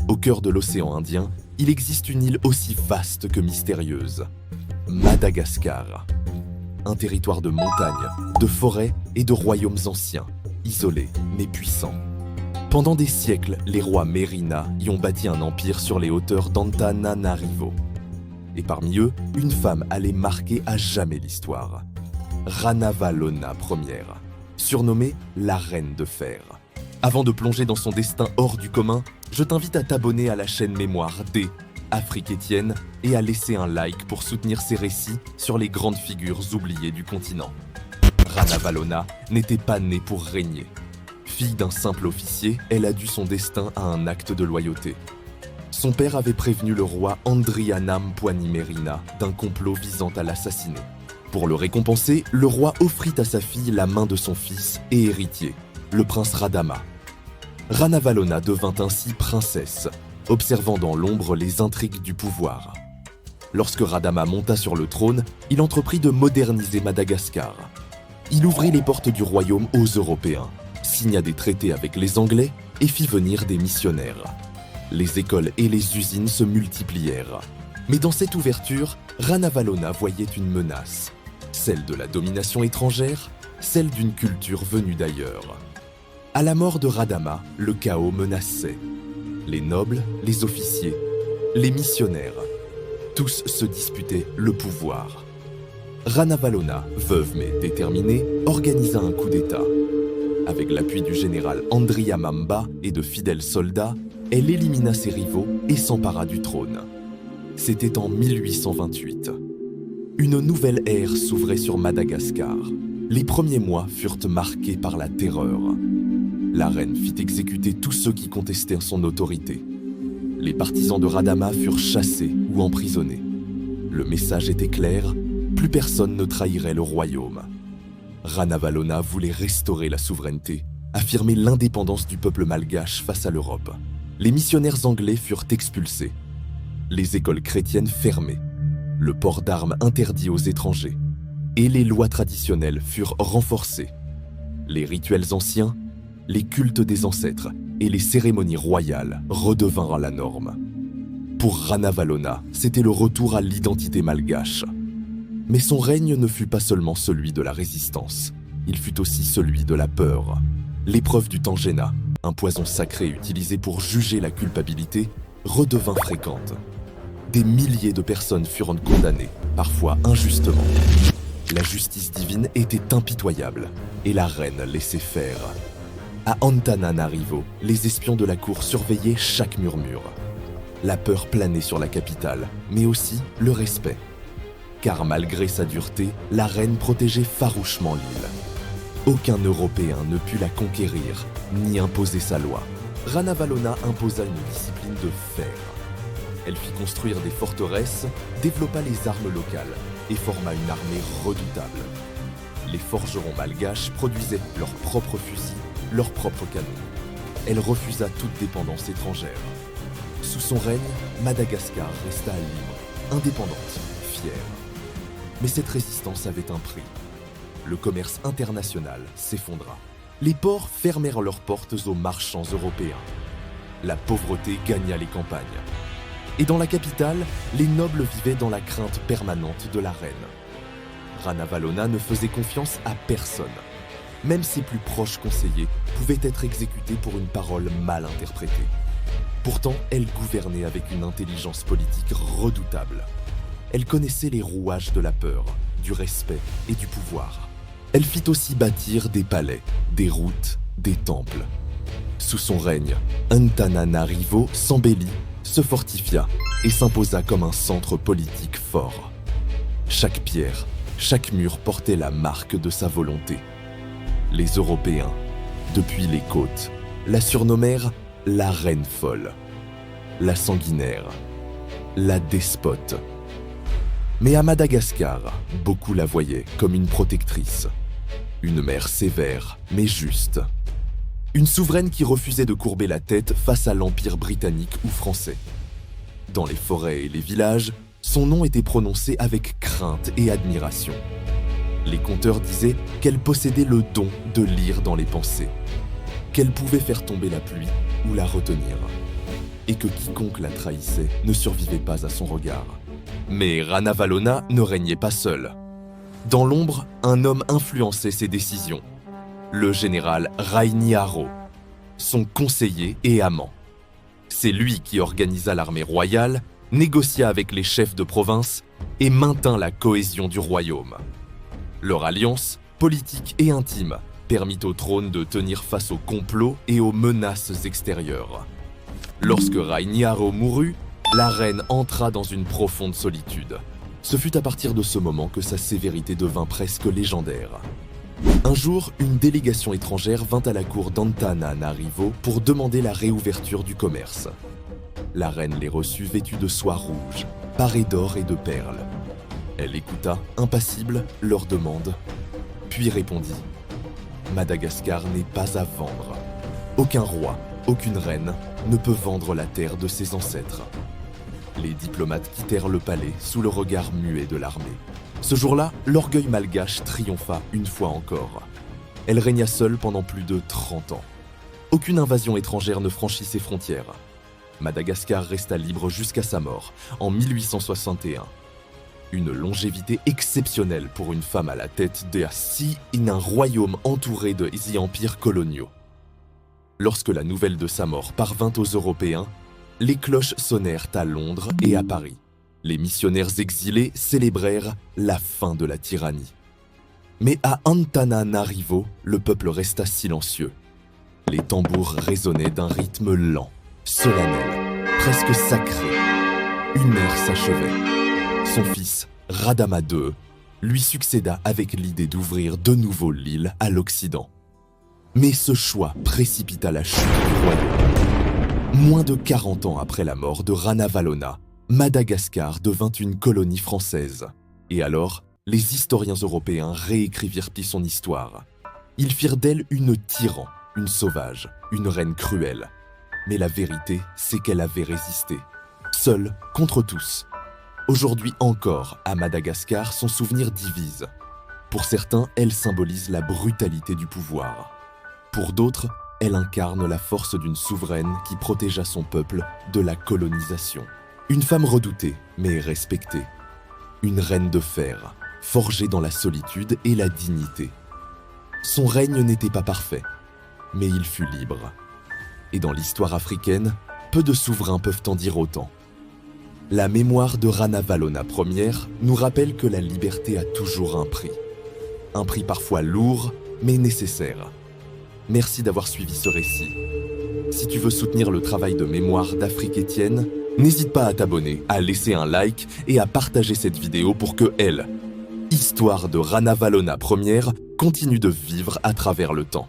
Au cœur de l'océan Indien, il existe une île aussi vaste que mystérieuse. Madagascar. Un territoire de montagnes, de forêts et de royaumes anciens, isolés mais puissants. Pendant des siècles, les rois Mérina y ont bâti un empire sur les hauteurs d'Antananarivo. Et parmi eux, une femme allait marquer à jamais l'histoire. Ranavalona Ier, surnommée la Reine de Fer. Avant de plonger dans son destin hors du commun, je t'invite à t'abonner à la chaîne Mémoire D, Afrique Étienne, et à laisser un like pour soutenir ces récits sur les grandes figures oubliées du continent. Ranavalona n'était pas née pour régner. Fille d'un simple officier, elle a dû son destin à un acte de loyauté. Son père avait prévenu le roi Andrianam Mérina d'un complot visant à l'assassiner. Pour le récompenser, le roi offrit à sa fille la main de son fils et héritier, le prince Radama. Ranavalona devint ainsi princesse, observant dans l'ombre les intrigues du pouvoir. Lorsque Radama monta sur le trône, il entreprit de moderniser Madagascar. Il ouvrit les portes du royaume aux Européens, signa des traités avec les Anglais et fit venir des missionnaires. Les écoles et les usines se multiplièrent. Mais dans cette ouverture, Ranavalona voyait une menace, celle de la domination étrangère, celle d'une culture venue d'ailleurs. À la mort de Radama, le chaos menaçait. Les nobles, les officiers, les missionnaires, tous se disputaient le pouvoir. Ranavalona, veuve mais déterminée, organisa un coup d'État. Avec l'appui du général Andriamamba et de fidèles soldats, elle élimina ses rivaux et s'empara du trône. C'était en 1828. Une nouvelle ère s'ouvrait sur Madagascar. Les premiers mois furent marqués par la terreur. La reine fit exécuter tous ceux qui contestaient son autorité. Les partisans de Radama furent chassés ou emprisonnés. Le message était clair, plus personne ne trahirait le royaume. Ranavalona voulait restaurer la souveraineté, affirmer l'indépendance du peuple malgache face à l'Europe. Les missionnaires anglais furent expulsés. Les écoles chrétiennes fermées. Le port d'armes interdit aux étrangers. Et les lois traditionnelles furent renforcées. Les rituels anciens, les cultes des ancêtres et les cérémonies royales redevinrent la norme. Pour Ranavalona, c'était le retour à l'identité malgache. Mais son règne ne fut pas seulement celui de la résistance, il fut aussi celui de la peur. L'épreuve du Tangena, un poison sacré utilisé pour juger la culpabilité, redevint fréquente. Des milliers de personnes furent condamnées, parfois injustement. La justice divine était impitoyable, et la reine laissait faire. À Antananarivo, les espions de la cour surveillaient chaque murmure. La peur planait sur la capitale, mais aussi le respect. Car malgré sa dureté, la reine protégeait farouchement l'île. Aucun Européen ne put la conquérir, ni imposer sa loi. Ranavalona imposa une discipline de fer. Elle fit construire des forteresses, développa les armes locales et forma une armée redoutable. Les forgerons malgaches produisaient leurs propres fusils, leurs propres canons. Elle refusa toute dépendance étrangère. Sous son règne, Madagascar resta libre, indépendante, fière. Mais cette résistance avait un prix. Le commerce international s'effondra. Les ports fermèrent leurs portes aux marchands européens. La pauvreté gagna les campagnes. Et dans la capitale, les nobles vivaient dans la crainte permanente de la reine. Ranavalona ne faisait confiance à personne. Même ses plus proches conseillers pouvaient être exécutés pour une parole mal interprétée. Pourtant, elle gouvernait avec une intelligence politique redoutable. Elle connaissait les rouages de la peur, du respect et du pouvoir. Elle fit aussi bâtir des palais, des routes, des temples. Sous son règne, Antananarivo s'embellit, se fortifia et s'imposa comme un centre politique fort. Chaque pierre, chaque mur portait la marque de sa volonté. Les Européens, depuis les côtes, la surnommèrent la reine folle, la sanguinaire, la despote. Mais à Madagascar, beaucoup la voyaient comme une protectrice, une mère sévère mais juste, une souveraine qui refusait de courber la tête face à l'empire britannique ou français. Dans les forêts et les villages, son nom était prononcé avec crainte et admiration. Les conteurs disaient qu'elle possédait le don de lire dans les pensées, qu'elle pouvait faire tomber la pluie ou la retenir. et que quiconque la trahissait ne survivait pas à son regard. Mais Ranavalona ne régnait pas seul. Dans l'ombre, un homme influençait ses décisions. Le général Raini Haro, son conseiller et amant. C'est lui qui organisa l'armée royale, négocia avec les chefs de province et maintint la cohésion du royaume. Leur alliance, politique et intime, permit au trône de tenir face aux complots et aux menaces extérieures. Lorsque Raini Haro mourut, la reine entra dans une profonde solitude. Ce fut à partir de ce moment que sa sévérité devint presque légendaire. Un jour, une délégation étrangère vint à la cour d'Antananarivo pour demander la réouverture du commerce. La reine les reçut vêtus de soie rouge, parés d'or et de perles. Elle écouta, impassible, leur demande, puis répondit « Madagascar n'est pas à vendre. Aucun roi, aucune reine ne peut vendre la terre de ses ancêtres. » Les diplomates quittèrent le palais sous le regard muet de l'armée. Ce jour-là, l'orgueil malgache triompha une fois encore. Elle régna seule pendant plus de 30 ans. Aucune invasion étrangère ne franchit ses frontières. Madagascar resta libre jusqu'à sa mort, en 1861. Une longévité exceptionnelle pour une femme à la tête d'un royaume entouré de empires coloniaux. Lorsque la nouvelle de sa mort parvint aux Européens, les cloches sonnèrent à Londres et à Paris. Les missionnaires exilés célébrèrent la fin de la tyrannie. Mais à Antananarivo, le peuple resta silencieux. Les tambours résonnaient d'un rythme lent, solennel, presque sacré. Une ère s'achevait. Son fils, Radama II, lui succéda avec l'idée d'ouvrir de nouveau l'île à l'Occident. Mais ce choix précipita la chute du royaume. Moins de 40 ans après la mort de Ranavalona, Madagascar devint une colonie française. Et alors, les historiens européens réécrivirent son histoire. Ils firent d'elle une tyran, une sauvage, une reine cruelle. Mais la vérité, c'est qu'elle avait résisté, seule contre tous. Aujourd'hui encore, à Madagascar, son souvenir divise. Pour certains, elle symbolise la brutalité du pouvoir. Pour d'autres, elle incarne la force d'une souveraine qui protégea son peuple de la colonisation. Une femme redoutée, mais respectée. Une reine de fer, forgée dans la solitude et la dignité. Son règne n'était pas parfait, mais il fut libre. Et dans l'histoire africaine, peu de souverains peuvent en dire autant. La mémoire de Ranavalona Ier nous rappelle que la liberté a toujours un prix. Un prix parfois lourd, mais nécessaire. Merci d'avoir suivi ce récit. Si tu veux soutenir le travail de mémoire d'Afrique Étienne, n'hésite pas à t'abonner, à laisser un like et à partager cette vidéo pour que elle, histoire de Ranavalona Ier, continue de vivre à travers le temps.